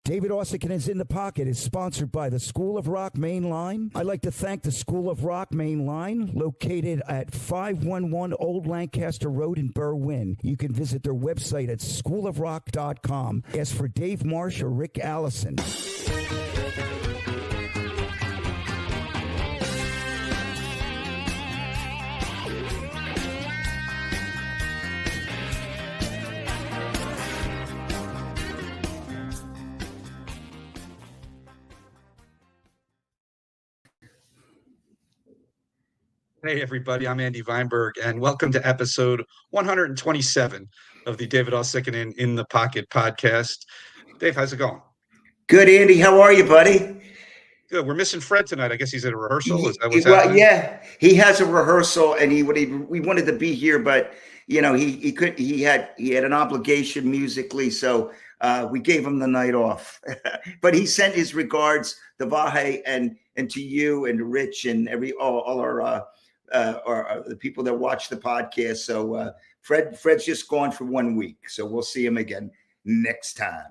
David Uosikkinen in the Pocket is sponsored by the School of Rock Main Line. I'd like to thank the School of Rock Main Line, located at 511 Old Lancaster Road in Berwyn. You can visit their website at schoolofrock.com. Ask for Dave Marsh or Rick Allison. Hey, everybody, I'm Andy Weinberg, and welcome to episode 127 of the David Uosikkinen in the Pocket podcast. Dave, how's it going? Good, Andy. How are you, buddy? Good. We're missing Fred tonight. I guess he's at a rehearsal. Is that what's happening? Yeah, he has a rehearsal, and we wanted to be here, but you know he could. He had an obligation musically, so we gave him the night off. But he sent his regards to Vahe and to you and to Rich and all our. Or the people that watch the podcast. So Fred's just gone for 1 week. So we'll see him again next time.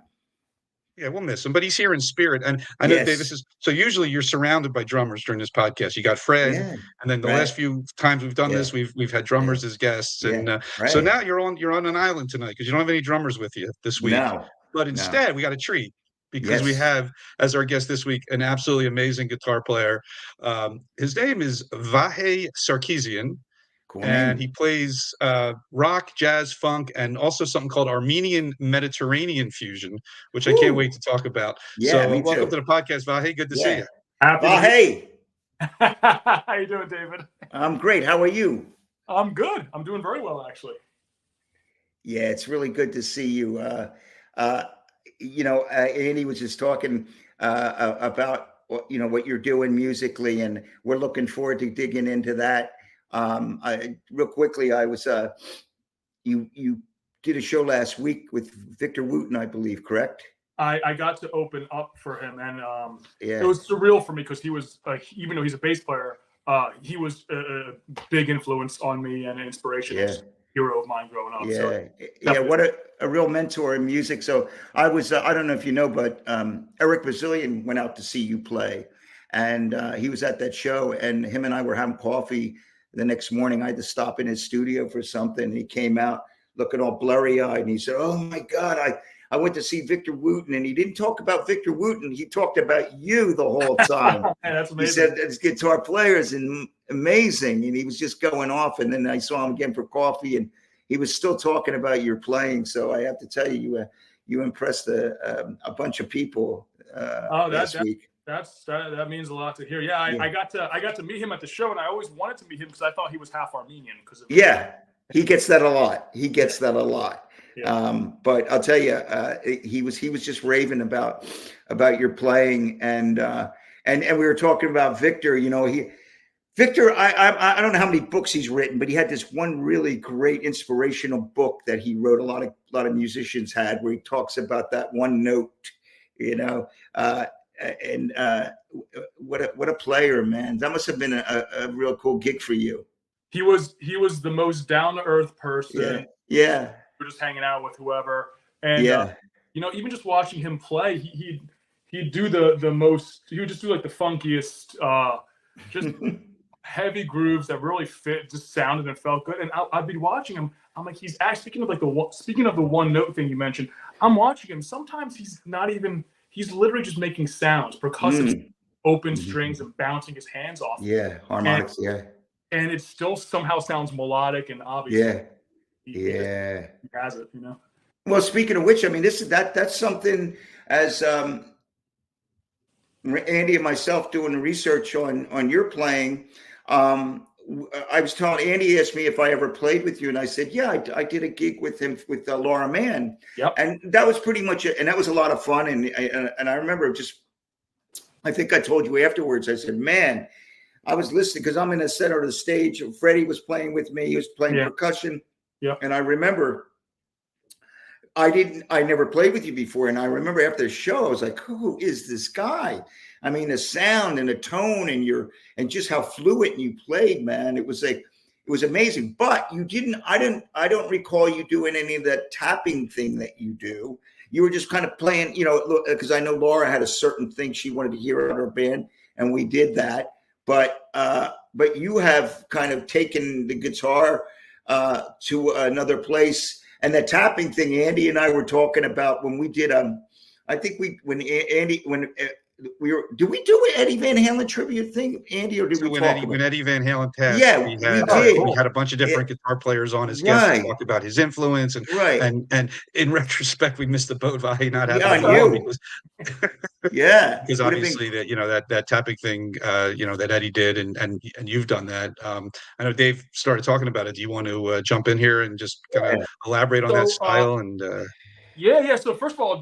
Yeah, we'll miss him, but he's here in spirit. And I know, Dave, so usually you're surrounded by drummers during this podcast. You got Fred, and then the last few times we've done this, we've had drummers as guests. And so now you're on an island tonight because you don't have any drummers with you this week. No, but instead we got a treat. Because we have, as our guest this week, an absolutely amazing guitar player. His name is Vahe Sarkissian, and he plays rock, jazz, funk, and also something called Armenian Mediterranean fusion, which I can't wait to talk about. So welcome to the podcast, Vahe. Good to see you. Vahe. How you doing, David? I'm great. How are you? I'm good. I'm doing very well, actually. Yeah, it's really good to see you. Andy was just talking about what you're doing musically, and we're looking forward to digging into that. Real quickly, I was you did a show last week with Victor Wooten, I believe, correct? I got to open up for him, and it was surreal for me because he was even though he's a bass player, he was a big influence on me and an inspiration. Hero of mine growing up. What a real mentor in music. So I was I don't know if you know, but Gerald Veasley went out to see you play, and he was at that show, and him and I were having coffee the next morning. I had to stop in his studio for something, and he came out looking all blurry-eyed, and he said, "Oh my God, I went to see Victor Wooten," and he didn't talk about Victor Wooten. He talked about you the whole time. That's amazing. He said his guitar players and amazing, and he was just going off. And then I saw him again for coffee, and he was still talking about your playing. So I have to tell you, you impressed a bunch of people last week. That means a lot to hear. Yeah, I got to meet him at the show, and I always wanted to meet him because I thought he was half Armenian. He gets that a lot. Yeah. But I'll tell you, he was just raving about your playing, and we were talking about Victor. Victor, I don't know how many books he's written, but he had this one really great inspirational book that he wrote. A lot of musicians had, where he talks about that one note, and what a player, man. That must have been a real cool gig for you. He was the most down to earth person. Yeah. We're just hanging out with whoever, and even just watching him play, he'd do the most. He would just do like the funkiest, just heavy grooves that really fit, just sounded and felt good. And I'd be watching him. I'm like, he's actually speaking of the one note thing you mentioned. I'm watching him. Sometimes he's not even. He's literally just making sounds, percussive, open strings, and bouncing his hands off. Yeah, harmonics. And it still somehow sounds melodic and obvious. He has it, Well, speaking of which, I mean, that's something as Andy and myself doing the research on your playing. I was telling Andy, asked me if I ever played with you, and I said, yeah, I did a gig with him with Laura Mann. Yep. And that was pretty much it, and that was a lot of fun. And I remember I think I told you afterwards. I said, man, I was listening because I'm in the center of the stage. Freddie was playing with me. He was playing percussion. Yeah. And I remember I never played with you before. And I remember after the show, I was like, who is this guy? I mean, the sound and the tone and just how fluent you played, man. It was amazing. But you didn't, I don't recall you doing any of that tapping thing that you do. you were just kind of playing, you know, because I know Laura had a certain thing she wanted to hear in her band, and we did that. But you have kind of taken the guitar to another place, and the tapping thing. Andy and I were talking about when we did. I think when did we do an Eddie Van Halen tribute thing, Andy, or did we talk about when Eddie Van Halen passed? Yeah, we had a bunch of different guitar players on as guests to talk about his influence, and in retrospect, we missed the boat Vahe not having because because obviously that, you know, that tapping thing, you know, that Eddie did, and you've done that. I know Dave started talking about it. Do you want to jump in here and just kind of elaborate on that style and? Yeah. So first of all,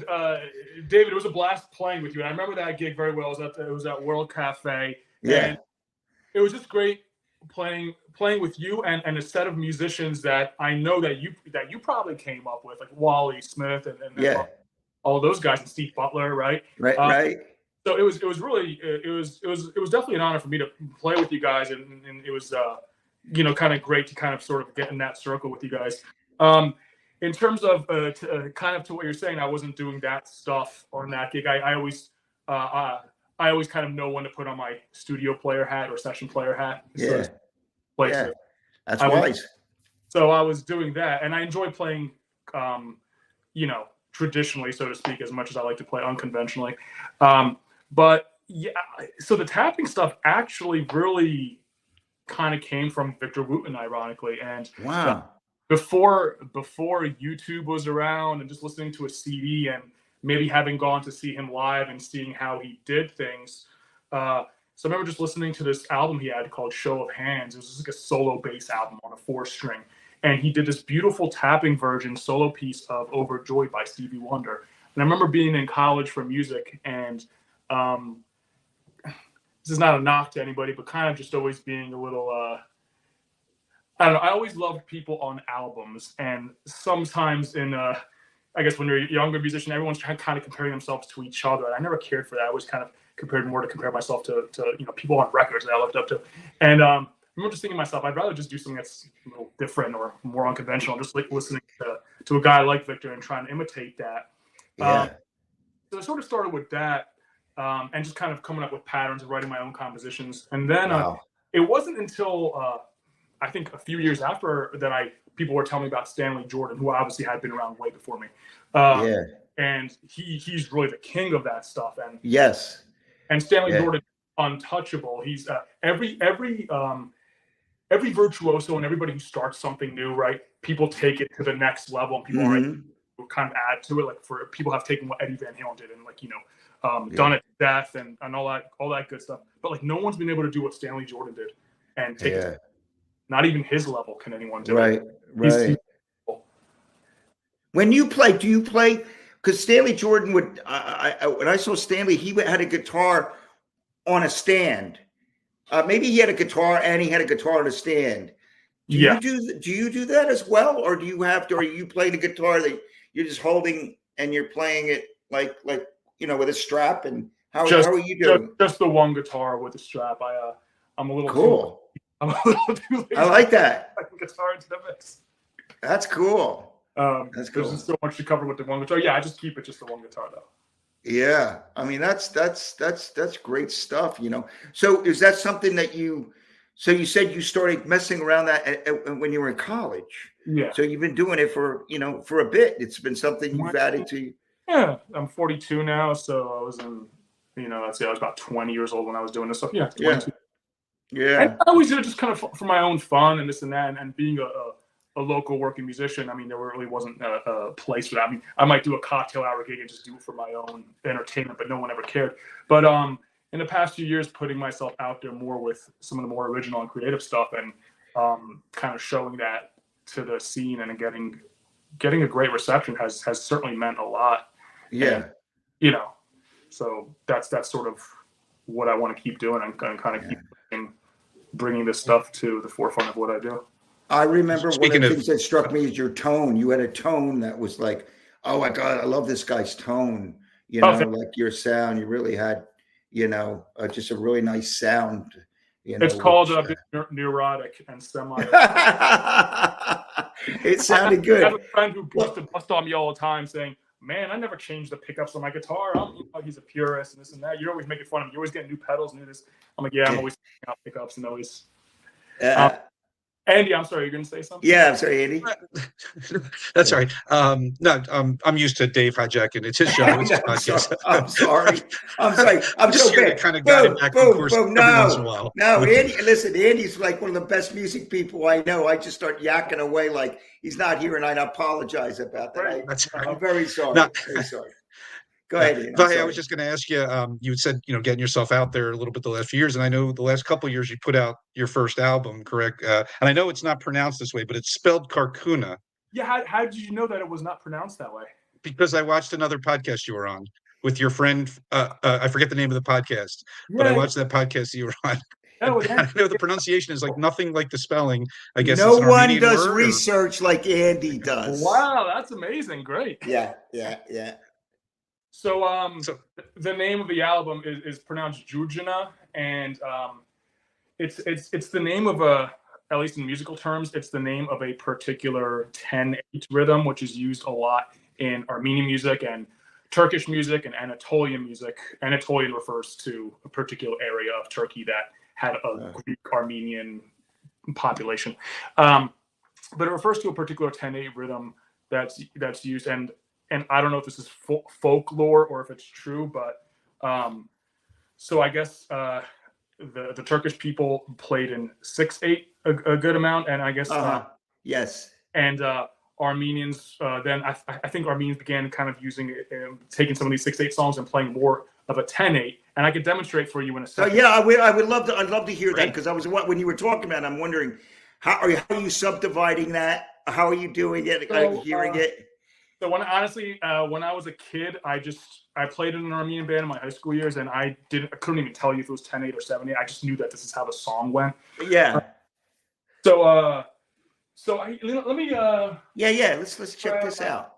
David, it was a blast playing with you, and I remember that gig very well. It was at World Cafe, and it was just great playing with you and a set of musicians that I know that you probably came up with, like Wally Smith and all those guys, and Steve Butler, right? Right. So it was really it was definitely an honor for me to play with you guys, and it was you know, kind of great to kind of sort of get in that circle with you guys. In terms of kind of to what you're saying, I wasn't doing that stuff on that gig. I always kind of know when to put on my studio player hat or session player hat. That's wise. So I was doing that, and I enjoy playing, you know, traditionally, so to speak, as much as I like to play unconventionally. But yeah, so the tapping stuff actually really kind of came from Victor Wooten, ironically, and before YouTube was around, and just listening to a CD and maybe having gone to see him live and seeing how he did things. So I remember just listening to this album he had called Show of Hands. It was just like a solo bass album on a 4-string. And he did this beautiful tapping version solo piece of Overjoyed by Stevie Wonder. And I remember being in college for music, and this is not a knock to anybody, but kind of just always being a little, I don't know. I always loved people on albums, and sometimes I guess when you're a younger musician, everyone's kind of comparing themselves to each other. And I never cared for that. I always kind of compared more to compare myself to you know, people on records that I looked up to. And I remember just thinking to myself, I'd rather just do something that's a little different or more unconventional, just like listening to a guy like Victor and trying to imitate that. So I sort of started with that, and just kind of coming up with patterns and writing my own compositions. And then it wasn't until I think a few years after that people were telling me about Stanley Jordan, who obviously had been around way before me. And he's really the king of that stuff. And and Stanley Jordan, untouchable. He's every virtuoso and everybody who starts something new, right? People take it to the next level, and people kind of add to it. Like people have taken what Eddie Van Halen did and, like, you know, done it to death and all that good stuff. But like no one's been able to do what Stanley Jordan did and take it. Not even his level can anyone do it. Right. When you play, do you play? Because Stanley Jordan would. When I saw Stanley, he had a guitar on a stand. Maybe he had a guitar and he had a guitar on a stand. Do you do that as well, or do you have to? Or you play the guitar that you're just holding and you're playing it like you know, with a strap? And how are you doing? Just the one guitar with a strap. I'm a little cool. I'm a little too lazy. I like that. I think guitar into the mix. That's cool. There's just so much to cover with the one guitar. I just keep it just the one guitar though. Yeah, I mean that's great stuff, you know. So is that something that you? So you said you started messing around that when you were in college. Yeah. So you've been doing it for a bit. It's been something you've added to. Yeah, I'm 42 now, so I was in, I was about 20 years old when I was doing this stuff. Yeah, 22. Yeah. And I always did it just kind of for my own fun and this and that, and being a local working musician. I mean, there really wasn't a place for that. I mean, I might do a cocktail hour gig and just do it for my own entertainment, but no one ever cared. But in the past few years, putting myself out there more with some of the more original and creative stuff, and kind of showing that to the scene and getting a great reception has certainly meant a lot. Yeah. And, so that's sort of what I want to keep doing and kind of keep bringing this stuff to the forefront of what I do. I remember one of the things that struck me is your tone. You had a tone that was like, oh my God, I love this guy's tone. Like your sound. You really had, just a really nice sound. It's called neurotic and semi. It sounded good. I have a friend who used to bust on me all the time saying, man, I never changed the pickups on my guitar. He's a purist and this and that. You're always making fun of him. You're always getting new pedals, new this. I'm like, yeah, I'm always taking out pickups and always. Andy, I'm sorry, you're going to say something? Yeah, I'm sorry, Andy. That's all right. No, I'm used to Dave hijacking. It's his show. It's his podcast. I'm sorry. I'm just so here bad. to kind of guide it back on course every once in a while. No, Andy, listen, Andy's like one of the best music people I know. I just start yakking away like he's not here, and I apologize about that. Right. I'm very sorry. Very sorry. Go ahead, Ian. I was just going to ask you, you had said, getting yourself out there a little bit the last few years. And I know the last couple of years you put out your first album, correct? And I know it's not pronounced this way, but it's spelled Curcuna. Yeah. How did you know that it was not pronounced that way? Because I watched another podcast you were on with your friend. I forget the name of the podcast, but I watched that podcast you were on. I know the pronunciation is like nothing like the spelling. I guess no one does research like Andy does. Wow, that's amazing. Great. Yeah. So, the name of the album is pronounced Jurjana, and it's the name of at least in musical terms, it's the name of a particular 10/8 rhythm, which is used a lot in Armenian music and Turkish music and Anatolian music. Anatolian refers to a particular area of Turkey that had a Greek Armenian population, but it refers to a particular 10/8 rhythm that's used and I don't know if this is folklore or if it's true, but so I guess the Turkish people played in 6/8 a good amount, and I guess yes, and Armenians then I think Armenians began kind of using it, taking some of these 6/8 songs and playing more of a 10/8, and I could demonstrate for you in a second. So yeah, I'd love to hear that, because when you were talking about it, I'm wondering how are you subdividing that? How are you doing it? Hearing it. So when I was a kid, I played in an Armenian band in my high school years, and I couldn't even tell you if it was 10/8 or 7/8. I just knew that this is how the song went. Yeah. Let me. Let's check this out.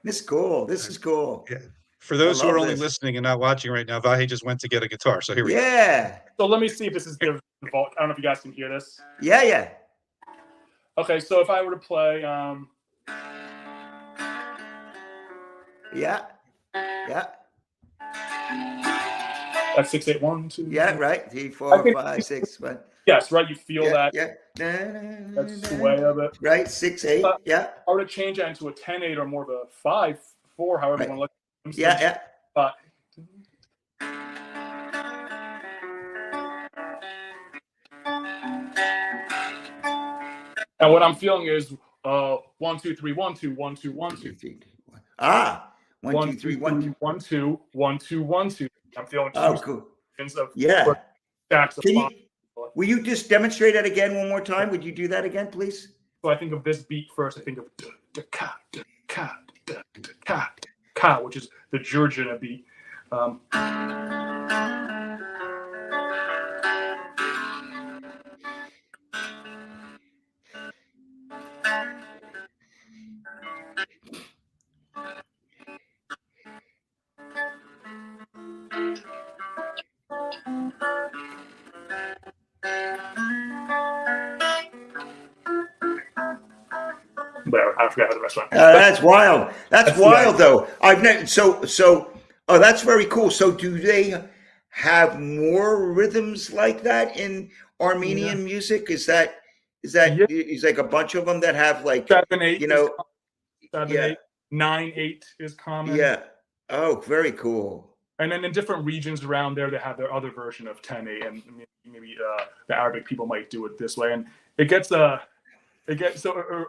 This is cool. This is cool. Yeah. For those who are only listening and not watching right now, Vahe just went to get a guitar. So here we go. Yeah. So let me see if this is the vault. I don't know if you guys can hear this. Yeah. Okay, so if I were to play. Yeah. That's 6/8 1 2. Yeah, right. 3 4 5 6 1. Yes, right. You feel that. Yeah. That's the way of it. Right. 6/8. Yeah. I would change that into a 10/8 or more of a 5/4, however you want to look at it. Yeah. But and what I'm feeling is 1 2 3 1 2 1 2 1 2. 1 2 3 1 2 1 2 1 2 1 2. I'm feeling cool. Yeah. Will you just demonstrate that again one more time? Would you do that again, please? So I think of this beat first. I think of ka, which is the Jurjana beat. I forgot how the rest went. That's wild. That's wild, though. I've never Oh, that's very cool. So, do they have more rhythms like that in Armenian music? Is that like a bunch of them that have like 7/8? 7/8, 9/8 is common. Yeah. Oh, very cool. And then in different regions around there, they have their other version of 10/8, and maybe the Arabic people might do it this way, and it gets so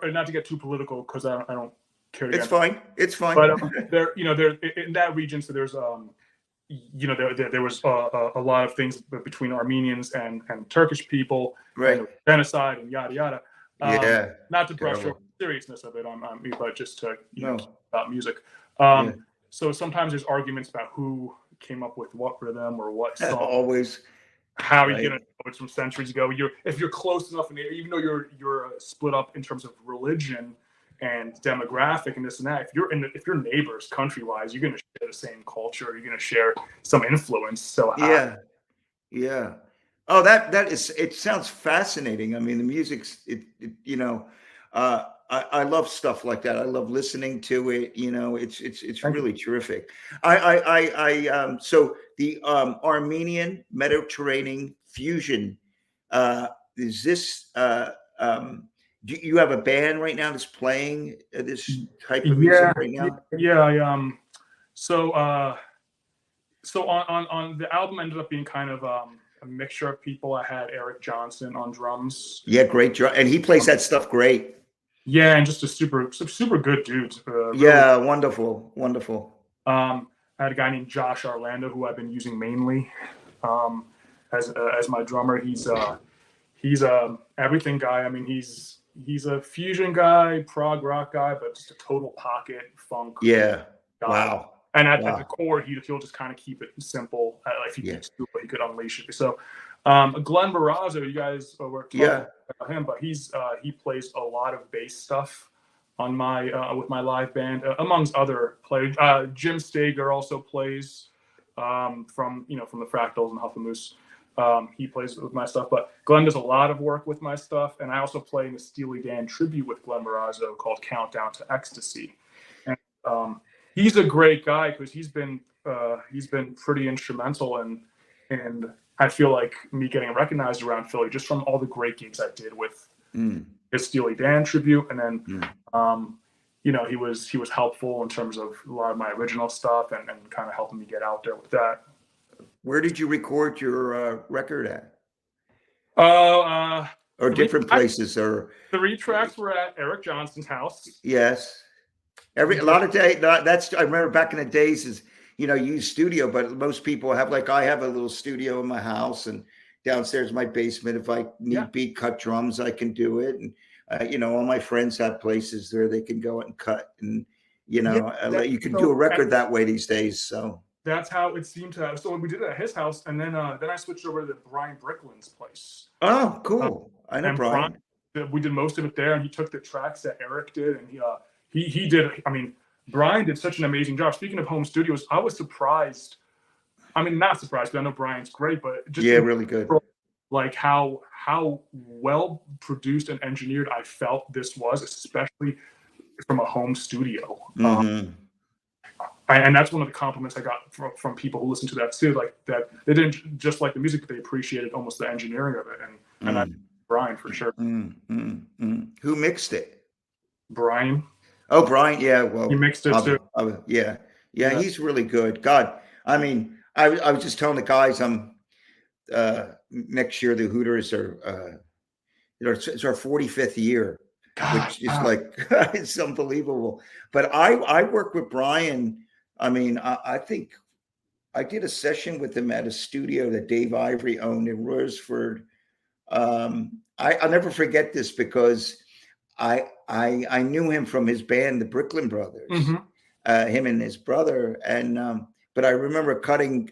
not to get too political because I don't care. It's fine. It's fine. But there in that region. So there's there was a lot of things between Armenians and Turkish people, right? And genocide and yada yada. Not to brush over the seriousness of it, but just to about music. So sometimes there's arguments about who came up with what rhythm or what song. Always. How are you gonna know it's from centuries ago? If you're close enough, and even though you're split up in terms of religion and demographic and this and that, if you're neighbors country wise, you're gonna share the same culture. You're gonna share some influence. So yeah. Oh, that is. It sounds fascinating. I mean, the music's I love stuff like that. I love listening to it. It's really terrific. So the Armenian Mediterranean fusion. Is this? Do you have a band right now that's playing this type of music right now? Yeah. So on the album ended up being kind of a mixture of people. I had Eric Johnson on drums. Yeah, great drum, and he plays that stuff great. Yeah, and just a super good dude. Yeah, wonderful. I had a guy named Josh Orlando who I've been using mainly as my drummer. He's a everything guy. I mean, he's a fusion guy, prog rock guy, but just a total pocket funk. Yeah. Guy. Wow. And at the core, he'll just kind of keep it simple. If he could unleash it. So, Glenn Barrazzo, you guys were talking about him, but he plays a lot of bass stuff on my with my live band, amongst other players. Jim Stager also plays from the Fractals and Huffamoose. He plays with my stuff, but Glenn does a lot of work with my stuff, and I also play in a Steely Dan tribute with Glenn Barrazzo called "Countdown to Ecstasy." And, he's a great guy because he's been pretty instrumental and I feel like me getting recognized around Philly just from all the great gigs I did with his Steely Dan tribute, and then he was helpful in terms of a lot of my original stuff and kind of helping me get out there with that. Where did you record your record at? Or different places, or 3 tracks were at Eric Johnson's house. Yes. I remember back in the days is, use studio, but most people have, like, I have a little studio in my house, and downstairs my basement. If I need beat cut drums, I can do it. And, all my friends have places there they can go and cut. And, you can do a record that way these days. So that's how it seemed to have. So we did it at his house, and then I switched over to Brian Brickland's place. Oh, cool. I know Brian. We did most of it there, and he took the tracks that Eric did, and he did. I mean, Brian did such an amazing job. Speaking of home studios, I was surprised. I mean, not surprised, because I know Brian's great, but just really good. Like how well produced and engineered I felt this was, especially from a home studio. Mm-hmm. And that's one of the compliments I got from people who listen to that too. Like that they didn't just like the music, but they appreciated almost the engineering of it. And I, Brian for sure. Who mixed it? Brian. Oh, Brian. Yeah. Well, he mixed it too. Yeah. He's really good. God, I mean, I was just telling the guys, next year the Hooters are, it's our 45th year, which is like it's unbelievable. But I work with Brian. I mean, I think I did a session with him at a studio that Dave Ivory owned in Rosersford. I'll never forget this because I knew him from his band, the Bricklin Brothers, him and his brother. And but I remember cutting.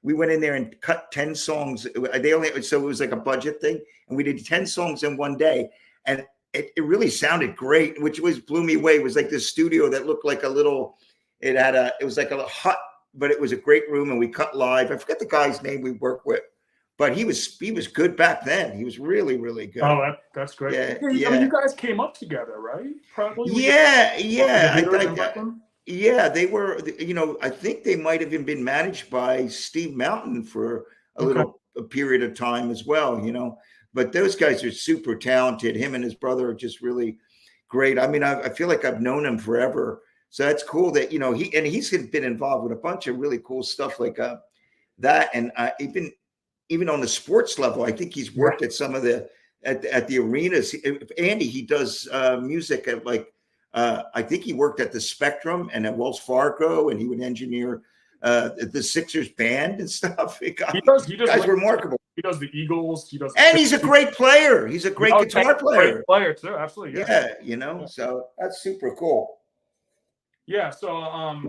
We went in there and cut 10 songs. So it was like a budget thing, and we did 10 songs in one day, and it really sounded great, which blew me away. It was like this studio that looked like a little. It was like a hut, but it was a great room, and we cut live. I forget the guy's name we worked with, but he was good back then. He was really, really good. Oh, that's great. Yeah. I mean, you guys came up together, right? Probably. Yeah. Yeah, they were. I think they might have even been managed by Steve Mountain for a period of time as well. But those guys are super talented. Him and his brother are just really great. I mean, I feel like I've known him forever. So that's cool that he's been involved with a bunch of really cool stuff like that, and even on the sports level, I think he's worked at some of the at the arenas. Andy, he does music at I think he worked at the Spectrum and at Wells Fargo, and he would engineer the Sixers band and stuff. He does guy's remarkable. He does the Eagles. And he's a great player. He's a great guitar player. Great player too, absolutely. Yeah. So that's super cool. Yeah. So I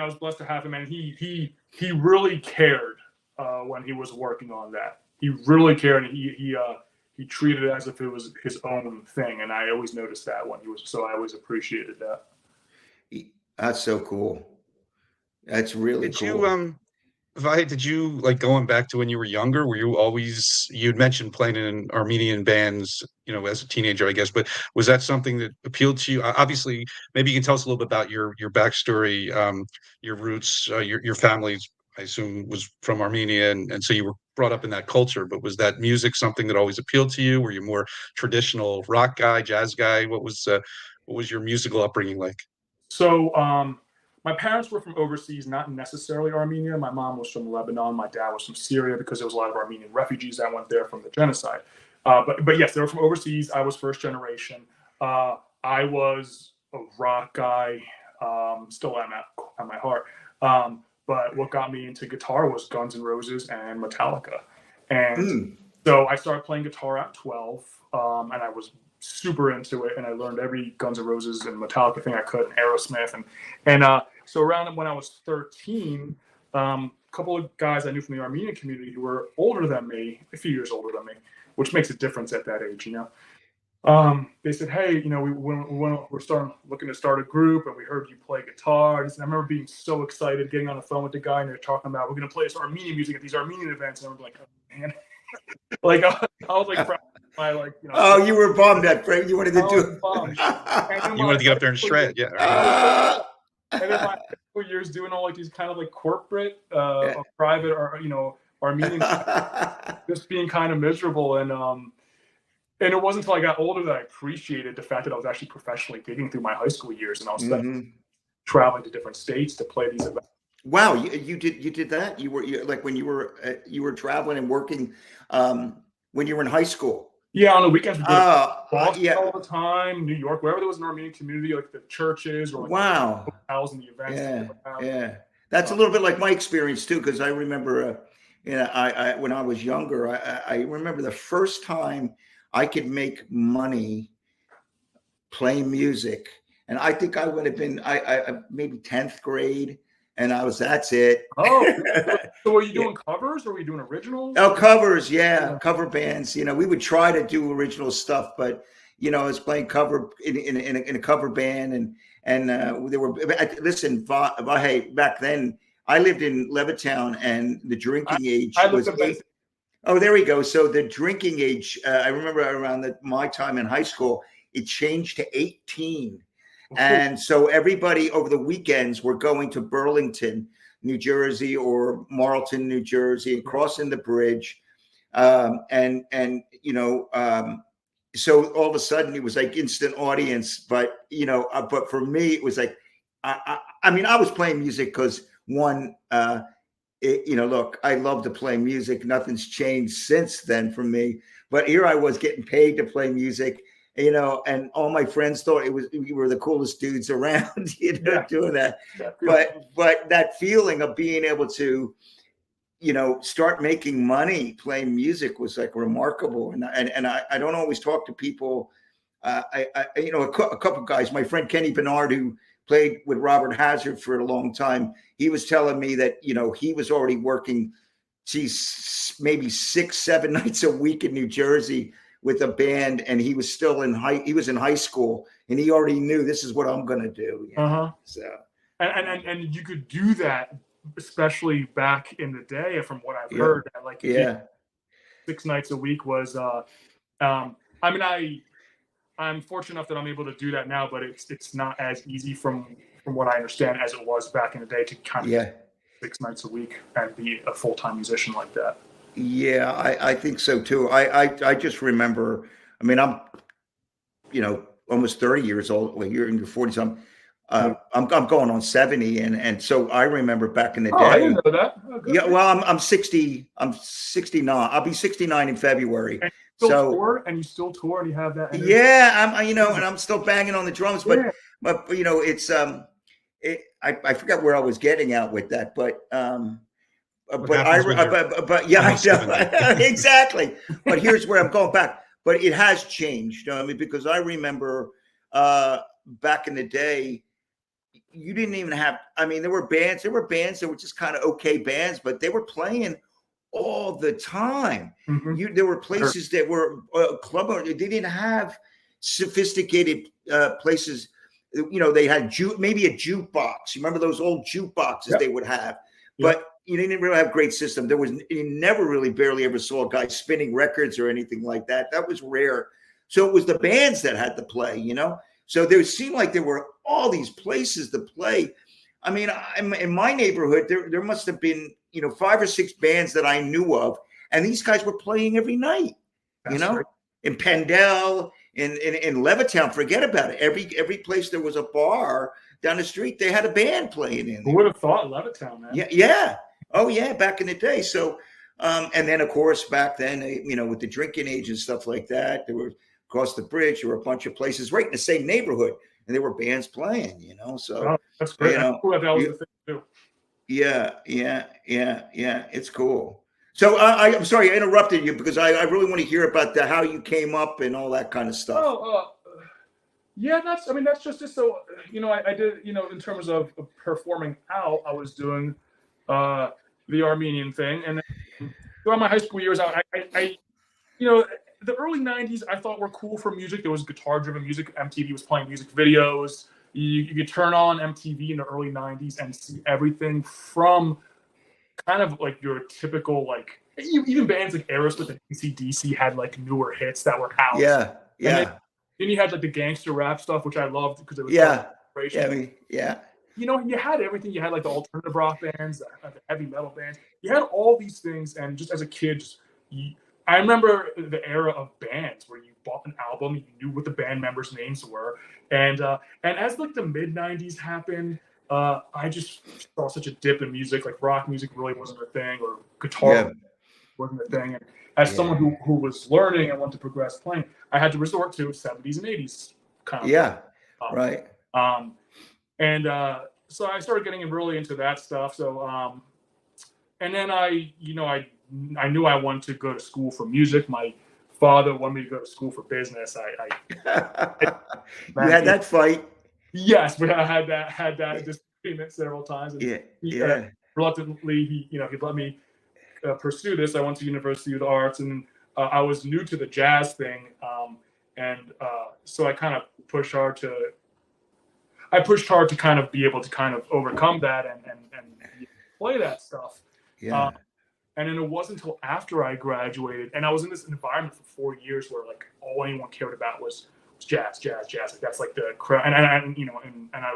was blessed to have him, and he really cared when he was working on that. He really cared, and he treated it as if it was his own thing, and I always noticed that when he was. So I always appreciated that. That's so cool. That's really cool. Vahe, did you like going back to when you were younger? Were you always, you'd mentioned playing in Armenian bands, as a teenager, I guess, but was that something that appealed to you? Obviously, maybe you can tell us a little bit about your backstory, your roots, your family, I assume, was from Armenia, and so you were brought up in that culture. But was that music something that always appealed to you? Were you more traditional rock guy, jazz guy? What was your musical upbringing like? So, my parents were from overseas, not necessarily Armenia. My mom was from Lebanon. My dad was from Syria because there was a lot of Armenian refugees that went there from the genocide. But yes, they were from overseas. I was first generation. I was a rock guy, still am at my heart. But what got me into guitar was Guns N' Roses and Metallica. And so I started playing guitar at 12, and I was super into it, and I learned every Guns N' Roses and Metallica thing I could, and Aerosmith, and so around when I was 13, a couple of guys I knew from the Armenian community who were older than me, a few years older than me, which makes a difference at that age, they said, hey, we're looking to start a group, and we heard you play guitar. And I remember being so excited, getting on the phone with the guy, and they're talking about, we're going to play this Armenian music at these Armenian events, and I'm like, oh, man. Like, I was like, oh, you were bummed at Frank. You wanted to do you wanted to get up there and shred, yeah. And then my years doing all like these kind of like corporate, private, or Armenian, just being kind of miserable, and it wasn't until I got older that I appreciated the fact that I was actually professionally gigging through my high school years, and I was traveling to different states to play these events. Wow, you did that? You were like when you were traveling and working when you were in high school. Yeah, on the weekends we go Boston all the time, New York, wherever there was an Armenian community, like the churches or like the hotels and the events. Yeah. That's a little bit like my experience too, because I remember, I when I was younger, I remember the first time I could make money playing music, and I think I would have been I maybe 10th grade. And that's it. Oh, so were you doing covers or were you doing originals? Oh, covers, cover bands. We would try to do original stuff, but I was playing cover in a cover band, and there were. Listen, Vahe, back then I lived in Levittown, and the drinking age was 8. Oh, there we go. So the drinking age, I remember around my time in high school, it changed to 18. And so everybody over the weekends were going to Burlington, New Jersey, or Marlton, New Jersey, and crossing the bridge. So all of a sudden it was like instant audience. But, but for me, it was like, I was playing music because one, look, I love to play music. Nothing's changed since then for me. But here I was getting paid to play music. And all my friends thought we were the coolest dudes around, doing that. But that feeling of being able to, start making money playing music was like remarkable. And I don't always talk to people. A couple of guys, my friend Kenny Bernard, who played with Robert Hazard for a long time, he was telling me that, he was already working, maybe 6-7 nights a week in New Jersey with a band, and he was still in high school, and he already knew this is what I'm going to do. So, and you could do that, especially back in the day, from what I've heard. Like 6 nights a week was. I'm fortunate enough that I'm able to do that now, but it's not as easy from what I understand as it was back in the day to kind of 6 nights a week and be a full-time musician like that. Yeah, I think so too. I just remember, I'm, almost 30 years old. Well, you're in your 40s. I'm going on 70. And so I remember back in the day. I didn't know that. Yeah. Well, I'm 60. I'm 69. I'll be 69 in February. And you still tour and you have that energy. Yeah. And I'm still banging on the drums, but it's, I forgot where I was getting at with that, but exactly. But here's where I'm going back. But it has changed, because I remember back in the day, you didn't even have. There were bands that were just kind of okay bands, but they were playing all the time. There were places that were club. They didn't have sophisticated places. They had maybe a jukebox. You remember those old jukeboxes they would have, but you didn't really have great system. You never really barely ever saw guys spinning records or anything like that. That was rare. So it was the bands that had to play, you know? So there seemed like there were all these places to play. I mean, in my neighborhood, there must have been, 5 or 6 bands that I knew of. And these guys were playing every night, Great. In Pendle, in Levittown, forget about it. Every place there was a bar down the street, they had a band playing in there. Who would have thought Levittown, man? Yeah. Oh, yeah, back in the day. So, and then, of course, back then, with the drinking age and stuff like that, there were across the bridge, there were a bunch of places right in the same neighborhood, and there were bands playing, So, that's great. That was the thing too. Yeah. It's cool. So I'm sorry I interrupted you because I really want to hear about how you came up and all that kind of stuff. Yeah, that's just so, I did, in terms of performing out, I was doing the Armenian thing. And then throughout my high school years, I the early 90s I thought were cool for music. There was guitar-driven music. MTV was playing music videos. You could turn on MTV in the early 90s and see everything from kind of like your typical, like, even bands like Aerosmith and AC/DC had like newer hits that were out. Yeah. Then you had like the gangster rap stuff, which I loved because it was you had everything. You had like the alternative rock bands, the heavy metal bands. You had all these things, and just as a kid, I remember the era of bands where you bought an album, you knew what the band members' names were, and as like the mid '90s happened, I just saw such a dip in music. Like rock music really wasn't a thing, or guitar wasn't a thing. And as someone who was learning and wanted to progress playing, I had to resort to 70s and 80s kind of right. So I started getting really into that stuff. So and then I knew I wanted to go to school for music. My father wanted me to go to school for business. You had that fight. Yes, but I had that disagreement several times. And reluctantly, he let me pursue this. I went to University of the Arts, and I was new to the jazz thing, so I kind of pushed hard to kind of be able to kind of overcome that and play that stuff. And then it wasn't until after I graduated, and I was in this environment for 4 years where like all anyone cared about was jazz. Like, that's like the crowd, and I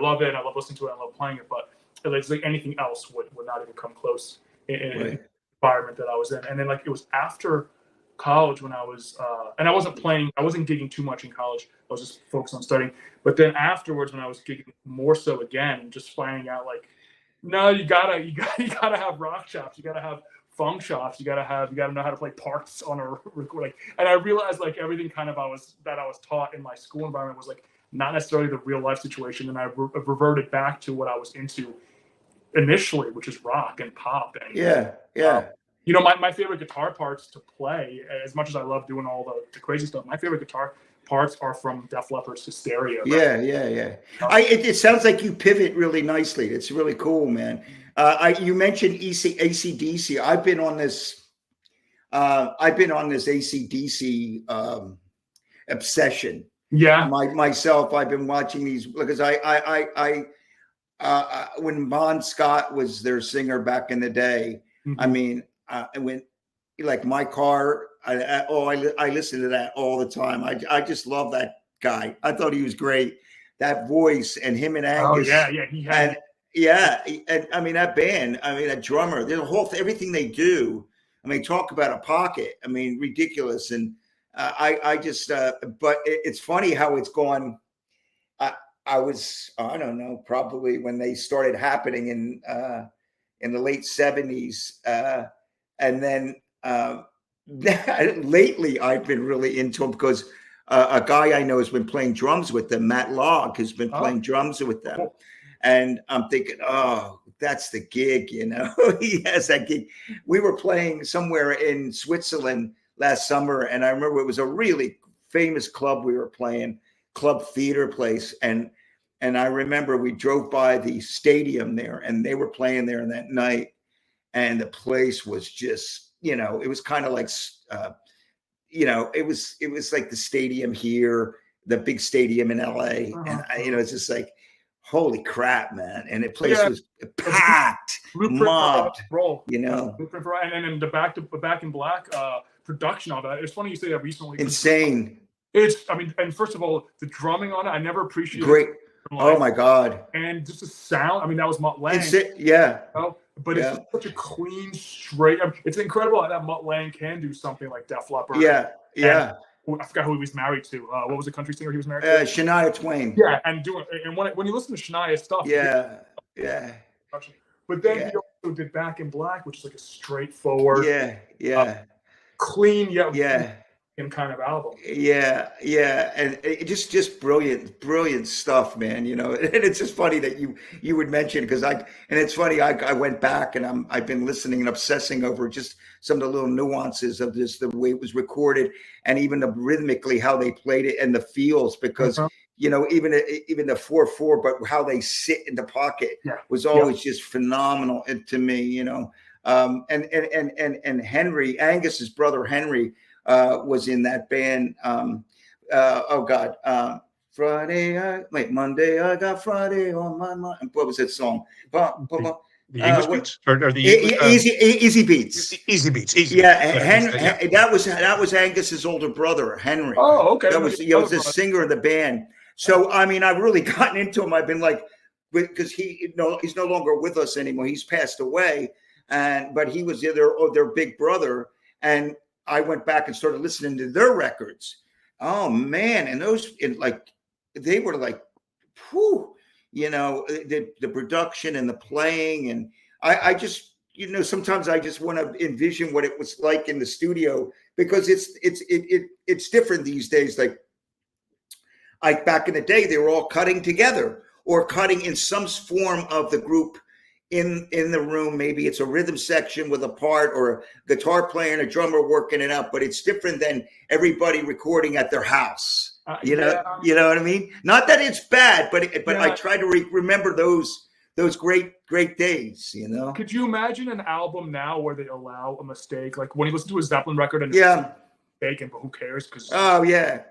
love it. I love listening to it. I love playing it, but it's like anything else would not even come close in the environment that I was in. And then like it was after college when I was, and I wasn't gigging too much in college. I was just focused on studying. But then afterwards, when I was gigging more so again, just finding out like, no, you gotta have rock chops. You gotta have funk chops. You gotta know how to play parts on a recording. And I realized like everything kind of I was taught in my school environment was like not necessarily the real life situation. And I reverted back to what I was into initially, which is rock and pop. And, my favorite guitar parts to play, as much as I love doing all the crazy stuff, my favorite guitar parts are from Def Leppard's Hysteria. Right? It sounds like you pivot really nicely. It's really cool, man. You mentioned AC/DC. I've been on this AC/DC obsession. Yeah. Myself, I've been watching these because when Bon Scott was their singer back in the day, I mean, when like my car, I listen to that all the time. I just love that guy. I thought he was great. That voice and him and Angus. Oh yeah, he had. And I mean that band. I mean that drummer. There's a whole everything they do. I mean, talk about a pocket. I mean, ridiculous. And I just. But it's funny how it's gone. I don't know, probably when they started happening in the late 70s, and then lately I've been really into them because a guy I know has been playing drums with them. Matt Logg has been playing drums with them. And I'm thinking, oh, that's the gig, he has that gig. We were playing somewhere in Switzerland last summer, and I remember it was a really famous club we were playing, Club Theater place. And I remember we drove by the stadium there, and they were playing there that night. And the place was just, it was kind of like, it was like the stadium here, the big stadium in LA. And, it's just like, holy crap, man. And the place was packed, mobbed, you know. And then the Back in Black production of that. It's funny you say that recently. Insane. And first of all, the drumming on it, I never appreciated. Great. Oh my God. And just the sound. I mean, that was Mutt Lange. Yeah. You know? But it's just such a clean, straight. It's incredible how that Mutt Lange can do something like Def Leppard. Yeah. I forgot who he was married to. What was the country singer he was married to? Shania Twain. Yeah, and when you listen to Shania's stuff. Yeah. But then he also did Back in Black, which is like a straightforward. Clean and kind of album. And it just brilliant stuff, man. You know, and it's just funny that you would mention, because it's funny, I went back and I've been listening and obsessing over just some of the little nuances of this, the way it was recorded, and even the rhythmically how they played it and the feels, because you know, even the 4/4, but how they sit in the pocket was always just phenomenal to me. You know, and Henry, Angus's brother Henry, was in that band. Monday I got Friday on my mind. What was that song? The English Beats or the Easy Beats. Easy Beats. That was Angus's older brother, Henry. Oh, okay. That was the singer of the band. So I mean, I've really gotten into him. I've been like, because he's no longer with us anymore. He's passed away, but he was their big brother, and I went back and started listening to their records. Oh man, and they were like, whew, you know, the production and the playing, and I just, you know, sometimes I just want to envision what it was like in the studio, because it's different these days. Like back in the day, they were all cutting together or cutting in some form of the group in the room. Maybe it's a rhythm section with a part, or a guitar player and a drummer working it out, but it's different than everybody recording at their house. You know what I mean? Not that it's bad, but I try to remember those great days, you know? Could you imagine an album now where they allow a mistake? Like when you listen to a Zeppelin record and bacon, but who cares? Because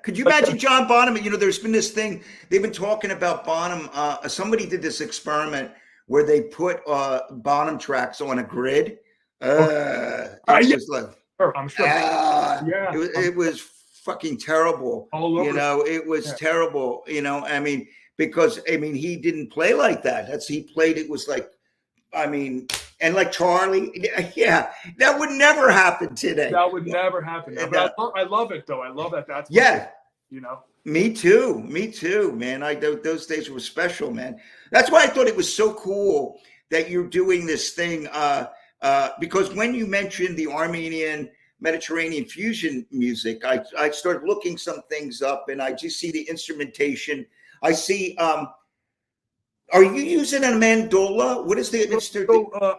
could you imagine John Bonham? You know, there's been this thing they've been talking about Bonham. Somebody did this experiment where they put Bonham tracks on a grid. I'm sure. It was fucking terrible. All over. You know, it was terrible. You know, I mean, because he didn't play like that. He played. It was like, I mean. And like Charlie, that would never happen today. That would never happen. But I love it, though. I love that. That's you know. Me too, man. Those days were special, man. That's why I thought it was so cool that you're doing this thing. Because when you mentioned the Armenian Mediterranean fusion music, I started looking some things up, and I just see the instrumentation. I see. Are you using a mandola? What is the?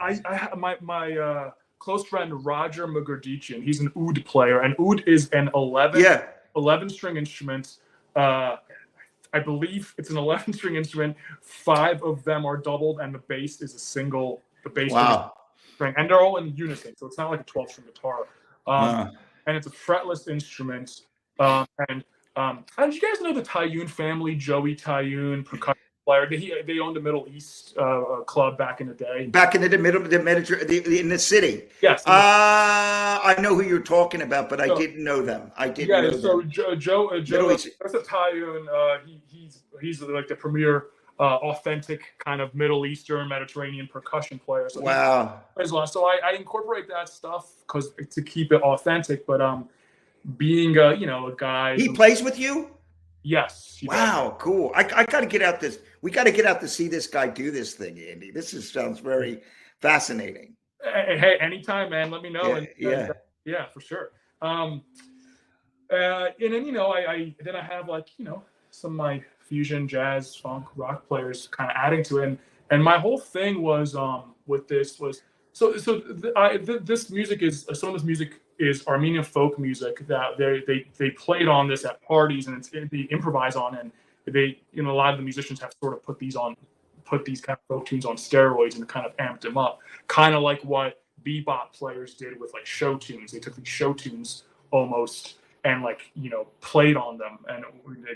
I have my close friend Roger Mugurdichian. He's an oud player, and oud is an 11 string instrument. I believe it's an 11 string instrument. 5 of them are doubled, and the bass is a single. The bass string, and they're all in unison, so it's not like a 12 string guitar. And it's a fretless instrument. And did you guys know the Tayyoun family? Joey Tayyoun, percussion player. They owned a Middle East club back in the day. Back in the middle of the Mediterranean, in the city. Yes. I know who you're talking about, but I didn't know them. I didn't know them. So Joe Tayyoun, he's like the premier authentic kind of Middle Eastern Mediterranean percussion player. So So I incorporate that stuff to keep it authentic, but being a guy. He plays with you? Yes. Wow, cool. I got to get out this. We got to get out to see this guy do this thing, Andy. Sounds very fascinating. Hey, anytime, man. Let me know. Yeah, for sure. And then I have some of my fusion, jazz, funk, rock players kind of adding to it, and my whole thing was with this was this music is some of this music is Armenian folk music that they played on this at parties, and they improvise on, and they a lot of the musicians have sort of put these kind of folk tunes on steroids and kind of amped them up, kind of like what bebop players did with like show tunes. They took these show tunes almost and like, you know, played on them, and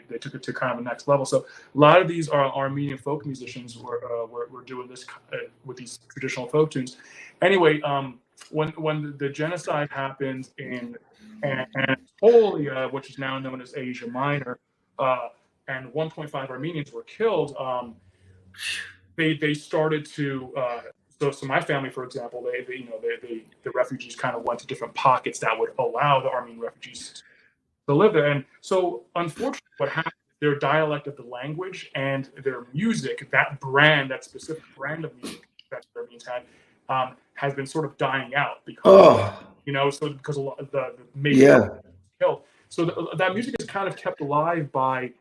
they took it to kind of the next level. So a lot of these are Armenian folk musicians were doing this with these traditional folk tunes. Anyway, when the genocide happened in Anatolia, which is now known as Asia Minor, and 1.5 Armenians were killed, they started to. So my family, for example, the refugees kind of went to different pockets that would allow the Armenian refugees to live there. And so, unfortunately, what happened, their dialect of the language and their music, that specific brand of music that the Armenians had, has been sort of dying out because, because a lot of the major killed. So that music is kind of kept alive by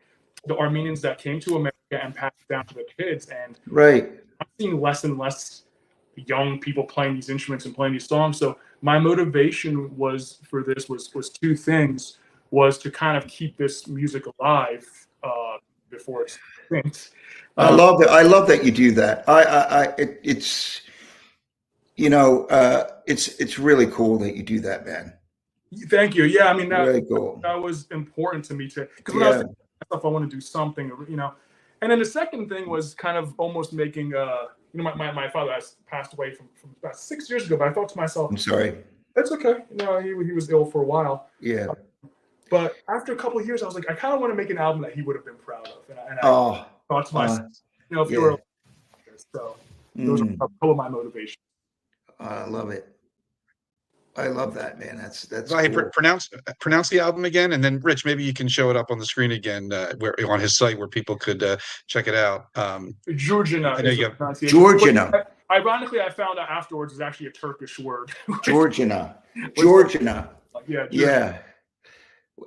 the Armenians that came to America and passed it down to their kids. And I'm seeing less and less young people playing these instruments and playing these songs. So my motivation for this was two things: was to kind of keep this music alive before it's extinct. I love that. I love that you do that. It's really cool that you do that, man. Thank you. Yeah, I mean really cool. That was important to me because when I was thinking myself, I want to do something, you know. And then the second thing was kind of almost making my father has passed away from about 6 years ago, but I thought to myself, I'm sorry. That's okay. No, he was ill for a while. Yeah. But after a couple of years, I was like, I kind of want to make an album that he would have been proud of. And I thought to myself, if you were, so those are a couple of my motivations. I love it. I love that, man. That's cool. Pronounce the album again, and then Rich, maybe you can show it up on the screen again, where on his site where people could check it out. Georgina. Georgina. Ironically, I found out afterwards is actually a Turkish word. Georgina. Yeah.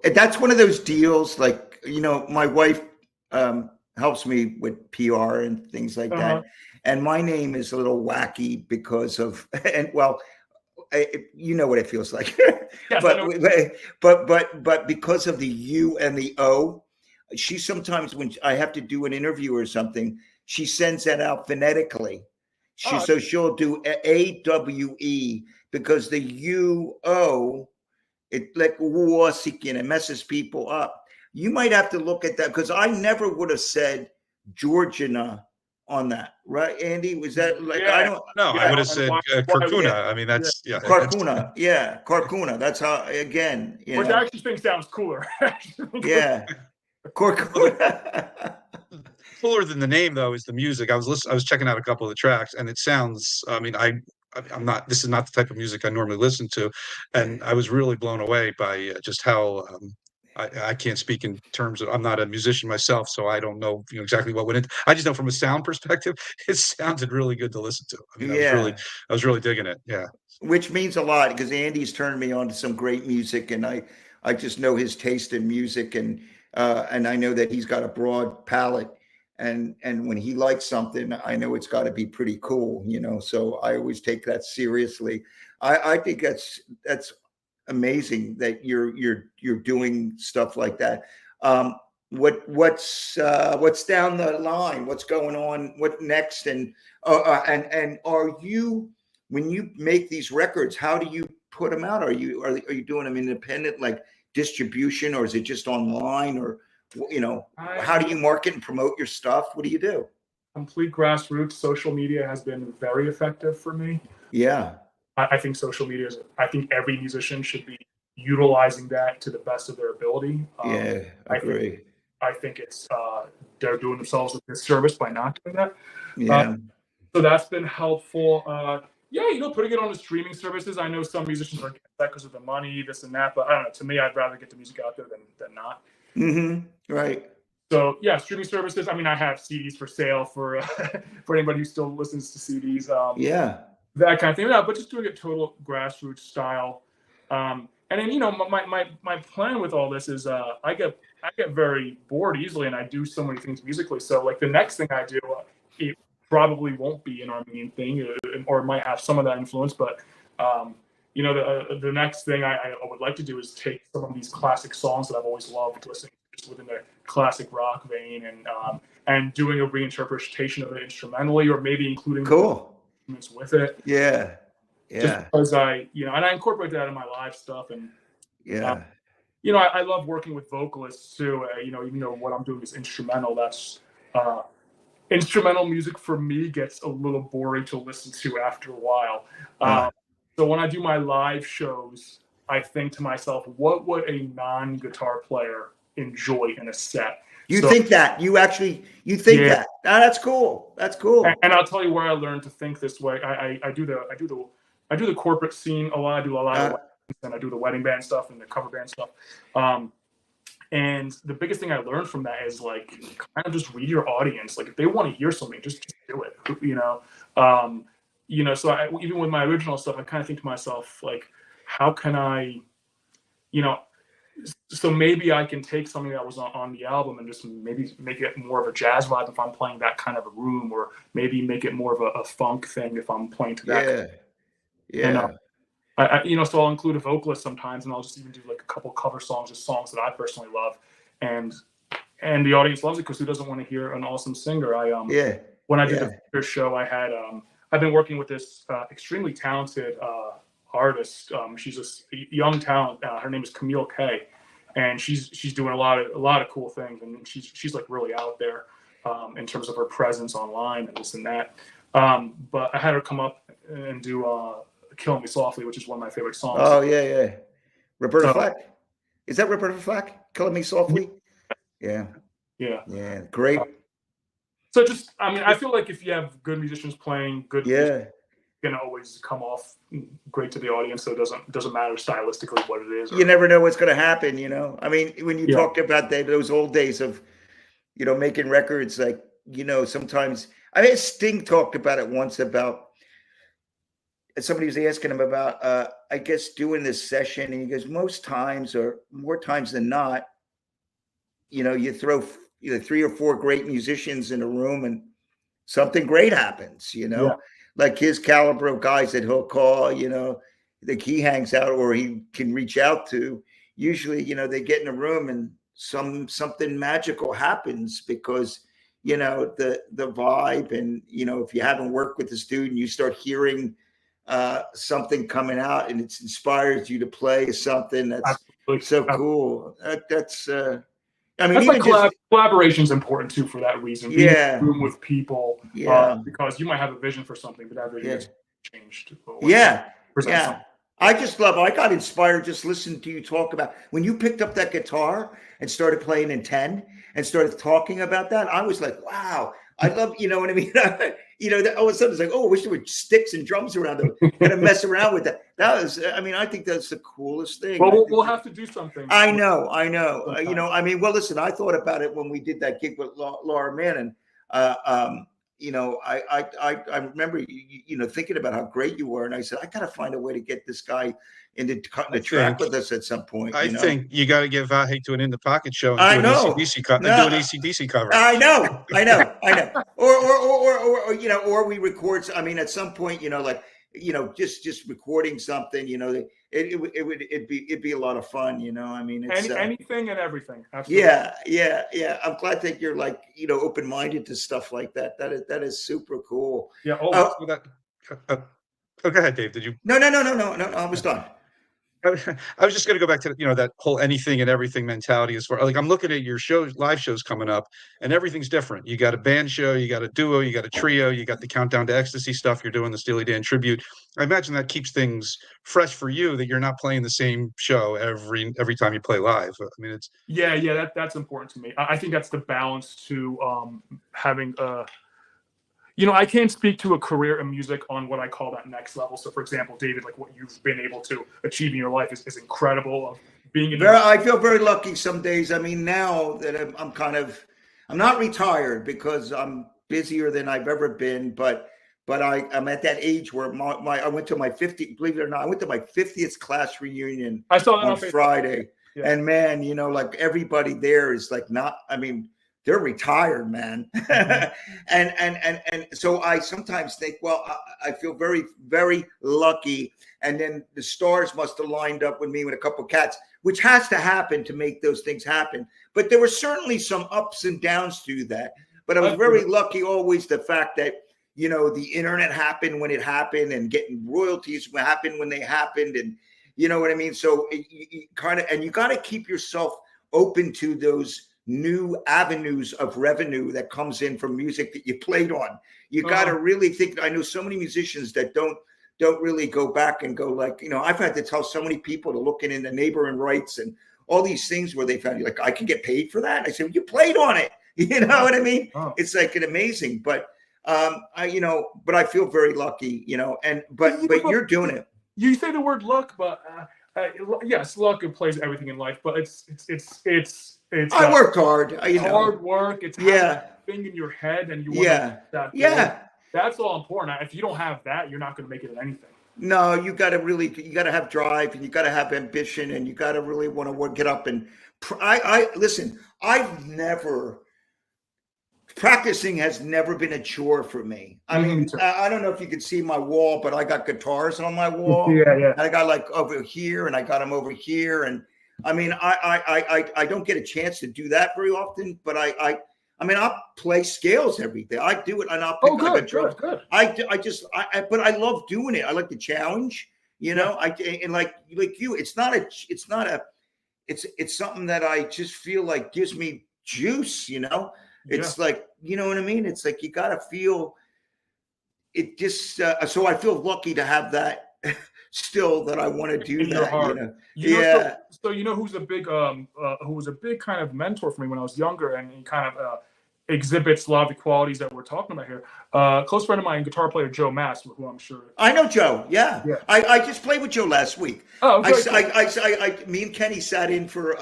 That's one of those deals. Like, my wife helps me with PR and things like that, and my name is a little wacky because of you know what it feels like. Yes, but because of the U and the O, she sometimes, when I have to do an interview or something, she sends that out phonetically. So she'll do AWE because the UO, it like Uosikkinen, it messes people up. You might have to look at that because I never would have said Georgina on that, right, Andy? Was that like I would have said Curcuna. I mean, that's Curcuna. Curcuna. That's how, again, which I actually think sounds cooler. Curcuna. Cooler than the name, though, is the music. I was checking out a couple of the tracks, and it sounds. I mean, I'm not. This is not the type of music I normally listen to, and I was really blown away by just how. I can't speak in terms of, I'm not a musician myself, so I don't know exactly what went into. I just know from a sound perspective, it sounded really good to listen to. I mean, I was really digging it. Yeah, which means a lot because Andy's turned me on to some great music, and I just know his taste in music, and I know that he's got a broad palette, and when he likes something, I know it's got to be pretty cool, So I always take that seriously. I think that's amazing that you're doing stuff like that. What's down the line? What's going on? What next? And are you, when you make these records, how do you put them out? Are you doing them independent, like distribution, or is it just online, or how do you market and promote your stuff? What do you do? Complete grassroots. Social media has been very effective for me. Yeah. I think social media I think every musician should be utilizing that to the best of their ability. I agree. I think it's they're doing themselves a disservice by not doing that. Yeah. So that's been helpful. Putting it on the streaming services. I know some musicians are getting that because of the money, this and that, but I don't know. To me, I'd rather get the music out there than not. Mm-hmm. Right. So streaming services. I mean, I have CDs for sale for anybody who still listens to CDs. That kind of thing. But just doing it total grassroots style. And then my plan with all this is I get very bored easily, and I do so many things musically. So like the next thing I do, it probably won't be an Armenian thing, or it might have some of that influence. But the next thing I would like to do is take some of these classic songs that I've always loved listening to, just within the classic rock vein, and doing a reinterpretation of it instrumentally, or maybe including with it. Yeah. Just because and I incorporate that in my live stuff, and you know, I love working with vocalists too. You know, even though what I'm doing is instrumental, that's instrumental music for me gets a little boring to listen to after a while. So when I do my live shows, I think to myself, what would a non-guitar player enjoy in a set? You think that? You think that? Oh, that's cool. That's cool. And I'll tell you where I learned to think this way. I do the corporate scene a lot. I do a lot of weddings, and I do the wedding band stuff and the cover band stuff. And the biggest thing I learned from that is like kind of just read your audience. Like if they want to hear something, just do it. You know. So even with my original stuff, I kind of think to myself like, how can I, you know, so maybe I can take something that was on the album and just maybe make it more of a jazz vibe if I'm playing that kind of a room, or maybe make it more of a funk thing if I'm playing to that. Yeah. And, you know, so I'll include a vocalist sometimes, and I'll just even do like a couple cover songs, just songs that I personally love, and the audience loves it because who doesn't want to hear an awesome singer? When I did the first show, I had I've been working with this extremely talented artist. She's a young talent. Her name is Camille K, and she's doing a lot of cool things, and she's like really out there in terms of her presence online and this and that. But I had her come up and do "Kill Me Softly," which is one of my favorite songs. Oh yeah. Roberta Flack. Is that Roberta Flack? "Killing Me Softly." Yeah. Great. So just, I mean, I feel like if you have good musicians playing good music, it's gonna always come off great to the audience. So it doesn't matter stylistically what it is. You never know what's going to happen. You know, I mean, when you talked about those old days of, you know, making records, like, you know, sometimes I mean, Sting talked about it once about somebody was asking him about, I guess, doing this session, and he goes, most times or more times than not, you know, you throw 3 or 4 great musicians in a room and something great happens, you know, like his caliber of guys that he'll call, you know, that he hangs out or he can reach out to. Usually, you know, they get in a room and something magical happens because, you know, the vibe, and, you know, if you haven't worked with the student, you start hearing something coming out and it inspires you to play something that's so cool. I mean, that's like collaboration is important too for that reason. Being in a room with people, because you might have a vision for something, but that vision has changed. I just love. I got inspired just listening to you talk about when you picked up that guitar and started playing in 10 and started talking about that. I was like, wow, I love. You know what I mean? You know, all of a sudden it's like, oh, I wish there were sticks and drums around them. Gonna mess around with that. That was, I mean, I think that's the coolest thing. Well, we'll have to do something. I know. You know, I mean, well, listen, I thought about it when we did that gig with Laura Mann, and you know, I remember you know, thinking about how great you were, and I said, I gotta find a way to get this guy into cutting the track with us at some point. I think you got to get Vahe to an In the Pocket show and do an AC/DC cover. I know. Or you know, or we record. I mean, at some point, you know, like, you know, just recording something. You know, it'd be a lot of fun. You know, I mean, it's anything and everything. Absolutely. Yeah. I'm glad that you're like, you know, open-minded to stuff like that. That is super cool. Yeah. Go ahead, Dave. Did you? No. I was done. I was just going to go back to, you know, that whole anything and everything mentality. As far like I'm looking at your shows, live shows coming up, and everything's different. You got a band show, you got a duo, you got a trio, you got the Countdown to Ecstasy stuff. You're doing the Steely Dan tribute. I imagine that keeps things fresh for you, that you're not playing the same show every time you play live. I mean, it's that's important to me. I think that's the balance to having you know, I can't speak to a career in music on what I call that next level. So, for example, David, like what you've been able to achieve in your life is incredible. I feel very lucky some days. I mean, now that I'm not retired because I'm busier than I've ever been, but I'm at that age where I went to my 50th, believe it or not, I went to my 50th class reunion. I saw that on Friday. Yeah. And man, you know, like everybody there is like they're retired, man. and so I sometimes think, well, I feel very, very lucky. And then the stars must have lined up with me with a couple of cats, which has to happen to make those things happen. But there were certainly some ups and downs to that. But I was very lucky always, the fact that, you know, the internet happened when it happened, and getting royalties happened when they happened. And, You know what I mean? So you kind of, and you got to keep yourself open to those new avenues of revenue that comes in from music that you played on. You got to really think. I know so many musicians that don't really go back and go like, you know, I've had to tell so many people to look in the neighboring rights and all these things where they found you like, I can get paid for that. I said, well, you played on it. You know what I mean? It's like an amazing, but but I feel very lucky, you know, but you're doing it. You say the word luck, but yes, luck plays everything in life, but it's I worked hard. Hard work. It's thing in your head, and you want that. That's all important. If you don't have that, you're not going to make it in anything. No, you got to have drive, and you got to have ambition, and you got to really want to get up and. Listen. Practicing has never been a chore for me. I mean, I don't know if you can see my wall, but I got guitars on my wall. And I got like over here, and I got them over here, and I mean, I don't get a chance to do that very often, but I mean, I'll play scales every day. I do it, and I'll pick up a drum. Good. But I love doing it. I like the challenge, you know. And like you, it's something that I just feel like gives me juice, you know. It's like, you know what I mean? It's like you got to feel it just. So I feel lucky to have that still, that I want to do that. You know? So you know who's a big who was a big kind of mentor for me when I was younger, and he kind of exhibits a lot of the qualities that we're talking about here. Close friend of mine, guitar player Joe Mass, who I'm sure I know Joe. Yeah. I just played with Joe last week. Oh, me and Kenny sat in for.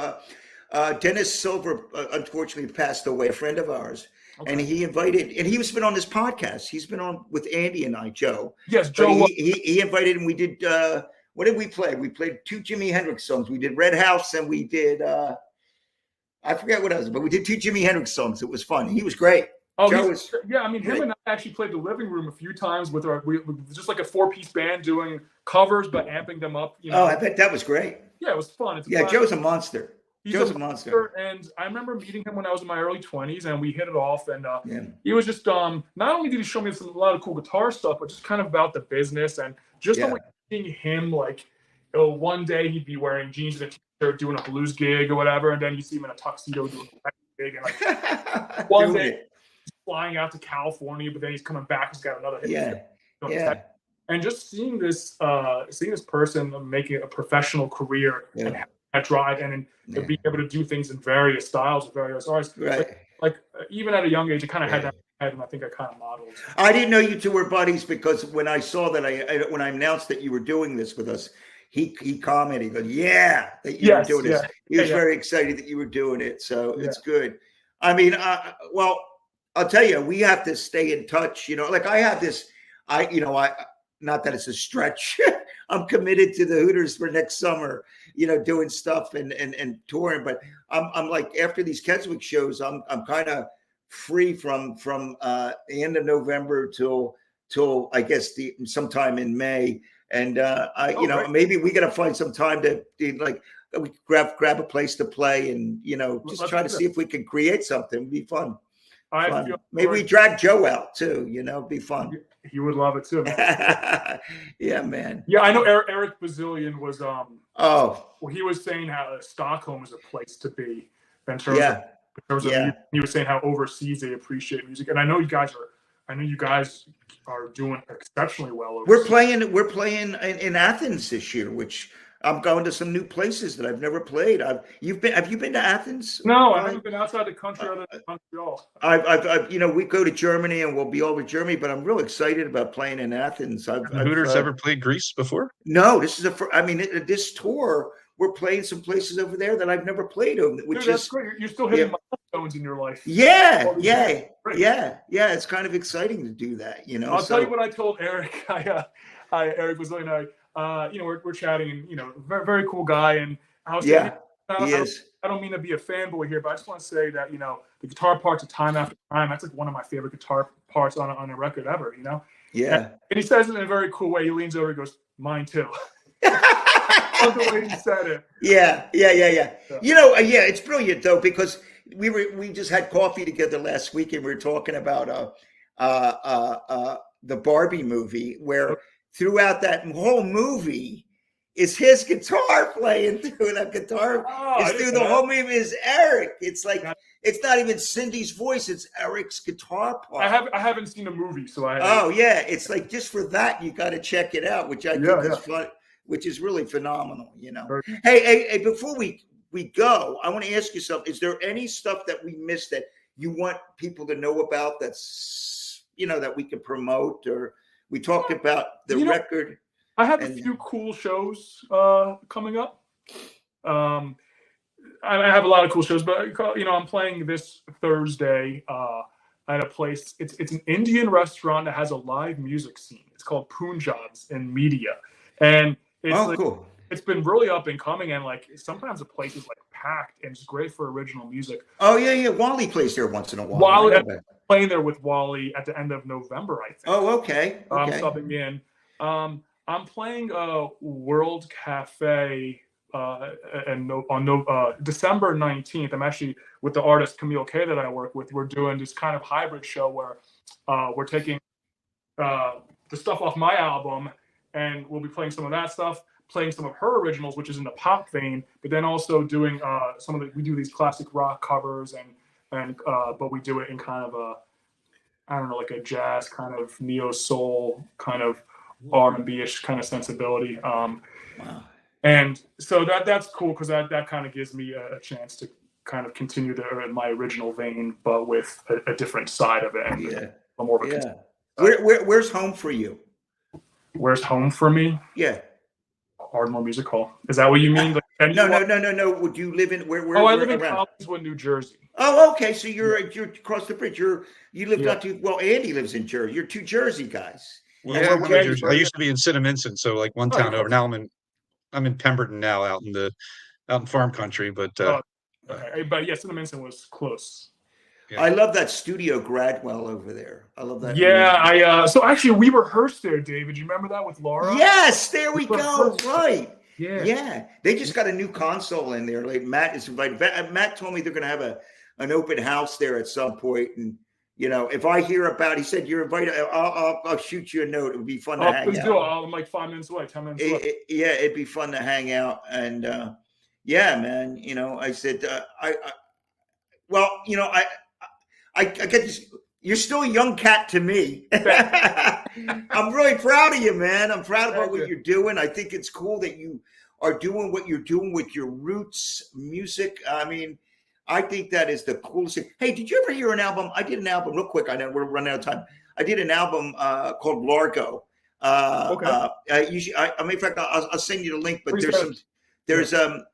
Dennis Silver, unfortunately, passed away, a friend of ours. And he invited, and he's been on this podcast. He's been on with Andy and I, Joe. Yes, Joe. He invited, and we did, what did we play? We played 2 Jimi Hendrix songs. We did Red House, and we did, I forget what else, but we did 2 Jimi Hendrix songs. It was fun. He was great. Oh, I mean, him and I actually played the living room a few times with just like a 4-piece band doing covers, but amping them up. You know? Oh, I bet that was great. Yeah, it was fun. Joe's a monster. He's a monster, and I remember meeting him when I was in my early 20s, and we hit it off. And he was just not only did he show me a lot of cool guitar stuff, but just kind of about the business, and just seeing him, like, one day he'd be wearing jeans and a t-shirt doing a blues gig or whatever, and then you see him in a tuxedo doing a gig, and like one day he's flying out to California, but then he's coming back, he's got another hit. And just seeing this person making a professional career and that drive, and to be able to do things in various styles, various artists. Right. Like even at a young age, I kind of had that in my head, and I think I kind of modeled. I didn't know you two were buddies, because when I saw that, when I announced that you were doing this with us, he commented, he goes, that you were doing this. He was very excited that you were doing it. So it's good. I mean, well, I'll tell you, we have to stay in touch. You know, like I have this, not that it's a stretch. I'm committed to the Hooters for next summer, you know, doing stuff and touring. But I'm like, after these Keswick shows, I'm kind of free from the end of November till I guess sometime in May. And maybe we got to find some time to like grab a place to play, and just try to see if we can create something. It'd be fun. Maybe we drag Joe out too. It'd be fun. He would love it too, man. Yeah, man. Yeah, I know Eric Bazillion was he was saying how Stockholm is a place to be in terms of he was saying how overseas they appreciate music. And I know you guys are doing exceptionally well overseas. We're playing in Athens this year, which I'm going to some new places that I've never played. Have you been to Athens? No, I haven't been outside the country other than Montreal. We go to Germany and we'll be all over Germany, but I'm real excited about playing in Athens. Have Hooters ever played Greece before? No, this is this tour, we're playing some places over there that I've never played over, that's great. You're still hitting milestones in your life. Yeah. It's kind of exciting to do that, I'll tell you what I told Eric. Eric was really nice. We're chatting, and very, very cool guy. And I was saying, I don't mean to be a fanboy here, but I just want to say that the guitar parts of Time After Time, that's like one of my favorite guitar parts on a record ever. And he says it in a very cool way. He leans over and goes, "Mine too." Love the way he said it. Yeah. It's brilliant though, because we just had coffee together last week, and we were talking about the Barbie movie, where throughout that whole movie, It's his guitar playing through that guitar. It's through the whole movie is Eric. It's like it's not even Cindy's voice. It's Eric's guitar part. I haven't seen the movie, so I. Oh yeah, it's like just for that you got to check it out, which I think is fun, which is really phenomenal. You know. Hey, before we go, I want to ask you something. Is there any stuff that we missed that you want people to know about? That's that we can promote, or we talked about the record. I have a few cool shows coming up. I have a lot of cool shows, but I'm playing this Thursday at a place. It's an Indian restaurant that has a live music scene. It's called Punjabs in Media, and it's cool. It's been really up and coming, and like sometimes the place is like packed, and it's great for original music. Oh yeah. Wally plays there once in a while. Wally, I'm playing there with Wally at the end of November, I think. Oh, okay. I'm subbing in. I'm playing World Cafe on December 19th. I'm actually with the artist Camille K that I work with. We're doing this kind of hybrid show where we're taking the stuff off my album, and we'll be playing some of that stuff, playing some of her originals, which is in the pop vein, but then also doing we do these classic rock covers but we do it in kind of like a jazz kind of neo soul kind of R&B-ish kind of sensibility. Wow. And so that's cool because that kind of gives me a chance to kind of continue my original vein, but with a different side of it. And more of a Where's home for you? Where's home for me? Yeah. Ardmore Music Hall. Is that what you mean? No. Would you live in where? I live in Collinswood, New Jersey. Oh, okay. So you're across the bridge. You live not too well. Andy lives in Jersey. You're two Jersey guys. Yeah, I used to be in Cinnaminson, so like one town over. Now I'm in Pemberton now, out in farm country. But but yeah, Cinnaminson was close. Yeah. I love that studio Gradwell over there. I love that. Yeah, so actually we rehearsed there, David. You remember that with Laura? Yes, there we go. Right. Yeah. They just got a new console in there. Like Matt is invited. Matt told me they're going to have an open house there at some point, and. If I hear about, he said you're invited, I'll shoot you a note. It would be fun to hang out. I'm like 5 minutes away, 10 minutes away. It'd be fun to hang out. And man, I said, I get this. You're still a young cat to me. I'm really proud of you, man. I'm proud about what you're doing. I think it's cool that you are doing what you're doing with your roots music. I mean, I think that is the coolest thing. Hey, did you ever hear an album? I did an album real quick. I know we're running out of time. I did an album called Largo. Okay. In fact, I'll send you the link. But there's some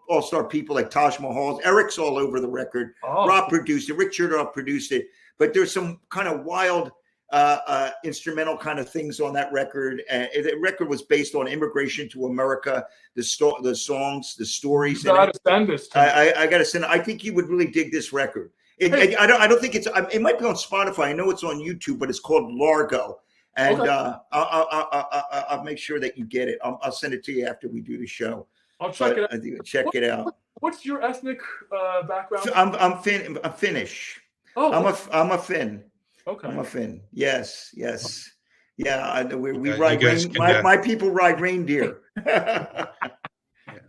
all-star people like Taj Mahal. Eric's all over the record. Rob produced it. Rick Chertoff produced it. But there's some kind of wild instrumental kind of things on that record. The record was based on immigration to America, the songs, the stories. You gotta send this to me. I gotta send it. I think you would really dig this record. I don't think it might be on Spotify. I know it's on YouTube, but it's called Largo. And I'll make sure that you get it. I'll send it to you after we do the show. I'll check it out. Check it out. What's your ethnic background? I'm Finnish. I'm a Finn. Okay. I'm a Finn. Yes. Yeah, we ride. My people ride reindeer.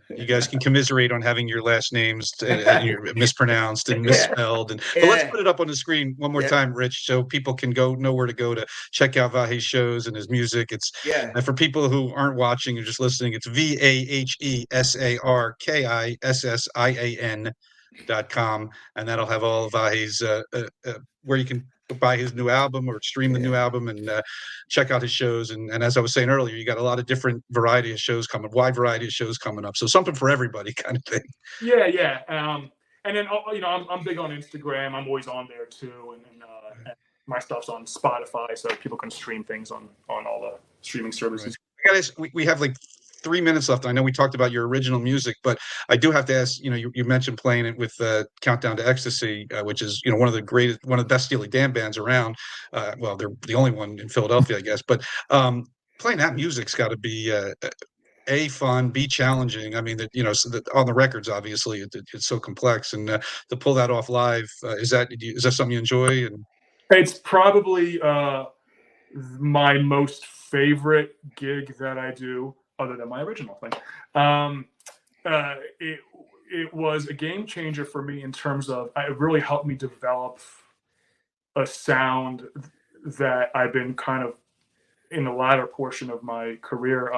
You guys can commiserate on having your last names mispronounced and misspelled. But let's put it up on the screen one more time, Rich, so people can know where to go to check out Vahe's shows and his music. And for people who aren't watching or just listening, it's VaheSarkissian.com, and that'll have all of Vahe's where you can buy his new album or stream the new album and check out his shows. And as I was saying earlier, you got a lot of different wide variety of shows coming up. So something for everybody kind of thing. Yeah. And then, I'm big on Instagram. I'm always on there too. And my stuff's on Spotify, so people can stream things on all the streaming services. Right. Guys, we have like 3 minutes left. I know we talked about your original music, but I do have to ask, you mentioned playing it with Countdown to Ecstasy, which is, one of the best Steely Dan bands around. Well, they're the only one in Philadelphia, I guess, but playing that music's got to be A, fun, B, challenging. I mean, on the records, obviously it's so complex, and to pull that off live, is that something you enjoy? And it's probably my most favorite gig that I do. other than my original thing. It was a game changer for me in terms of it really helped me develop a sound that I've been kind of in the latter portion of my career,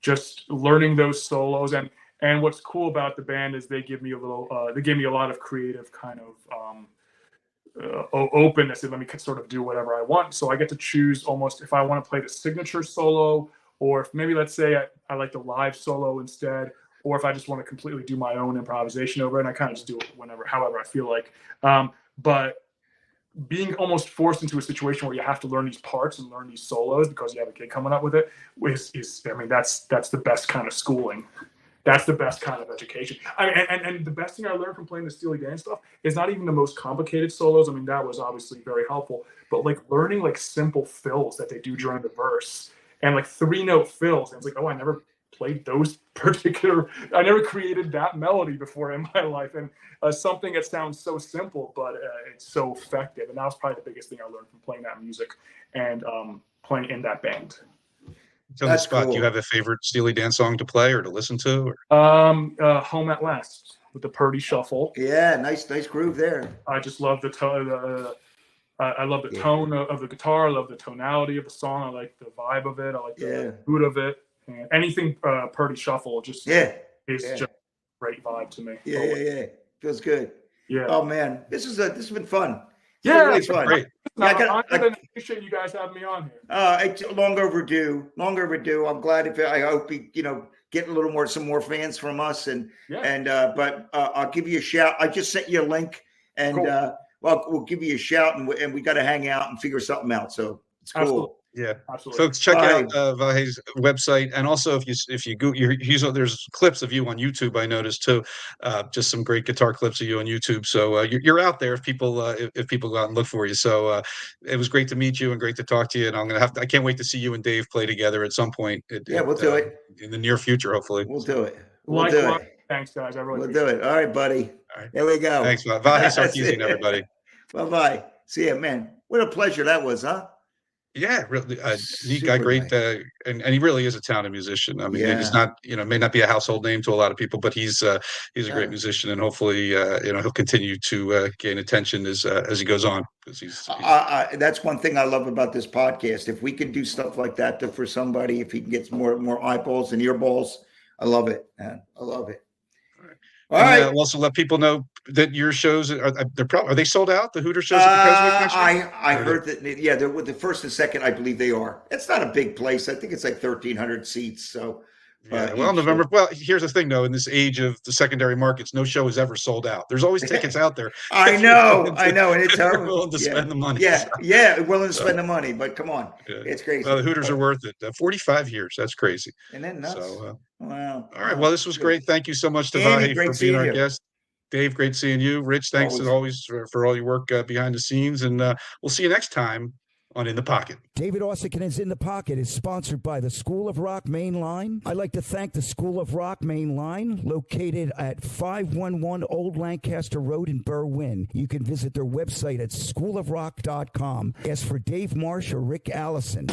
just learning those solos. And what's cool about the band is they give me a lot of creative kind of openness, and let me sort of do whatever I want. So I get to choose almost if I want to play the signature solo, or if maybe, let's say I like the live solo instead, or if I just want to completely do my own improvisation over it, and I kind of just do it however I feel like. But being almost forced into a situation where you have to learn these parts and learn these solos because you have a kid coming up with it is I mean, that's the best kind of schooling. That's the best kind of education. And the best thing I learned from playing the Steely Dan stuff is not even the most complicated solos. I mean, that was obviously very helpful, but like learning like simple fills that they do during the verse and like 3-note fills. And it's like, oh, I never played those I never created that melody before in my life. And something that sounds so simple, but it's so effective. And that was probably the biggest thing I learned from playing that music and playing in that band. On the spot, cool. Do you have a favorite Steely Dan song to play or to listen to? Or? Home at Last with the Purdy Shuffle. Yeah, nice groove there. I just love the tone. I love the tone of the guitar. I love the tonality of the song. I like the vibe of it. I like the mood of it. And anything Purdy Shuffle just is just a great vibe to me. Yeah. Feels good. Yeah. Oh man, this has been fun. Yeah, really fun. Great. I appreciate you guys having me on here. It's long overdue. I'm glad I hope you get a little more, some more fans from us, but I'll give you a shout. I just sent you a link, and cool. We'll give you a shout, and we got to hang out and figure something out. So it's cool. Absolutely. Yeah, absolutely. Folks, check out Vahe's website, and also if you go, there's clips of you on YouTube. I noticed too, just some great guitar clips of you on YouTube. So you're out there if people go out and look for you. So it was great to meet you and great to talk to you. And I can't wait to see you and Dave play together at some point. We'll do it in the near future. Hopefully, we'll do it. Likewise. Thanks, guys. I really appreciate it. All right, buddy. All right. There we go. Thanks, Vahe Sarkissian, everybody. Bye. See ya, man. What a pleasure that was, huh? Yeah, really neat guy, great, nice. And he really is a talented musician. I mean, he's not, may not be a household name to a lot of people, but he's a great musician, and hopefully, he'll continue to gain attention as he goes on. Because that's one thing I love about this podcast. If we can do stuff like that for somebody, if he can get more eyeballs and earballs, I love it, man. I love it. All right. We'll also let people know that your shows are they sold out? The Hooter shows at the Keswick? I heard that. Yeah, they're with the first and second. I believe they are. It's not a big place. I think it's like 1,300 seats. So, November. Well, here's the thing, though. In this age of the secondary markets, no show is ever sold out. There's always tickets out there. I know, and it's hard. Willing to spend the money. Willing to spend the money. But come on, it's crazy. Well, the Hooters are worth it. 45 years. That's crazy. And then nuts. So, wow. All right. Well, this was great. Thank you so much to Vahe for being our guest. Dave, great seeing you. Rich, thanks as always for all your work behind the scenes. And we'll see you next time on In the Pocket. David Uosikkinen In the Pocket is sponsored by the School of Rock Main Line. I'd like to thank the School of Rock Main Line, located at 511 Old Lancaster Road in Berwyn. You can visit their website at schoolofrock.com. Ask for Dave Marsh or Rick Allison.